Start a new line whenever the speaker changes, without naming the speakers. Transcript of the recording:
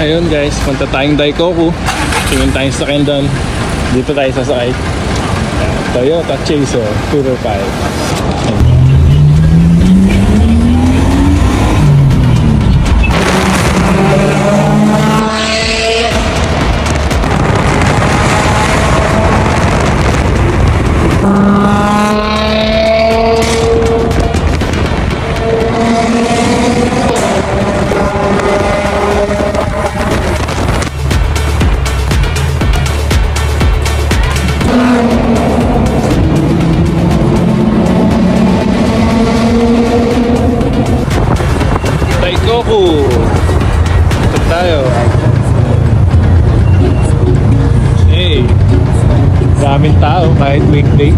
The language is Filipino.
Ayun guys, punta tayong Daikoku. Tingin tayong sakyan doon. Dito tayo sasakay. Toyota Chaser Super 5. Daikoku! Ito tayo. Hey! Daming tao kahit weekday.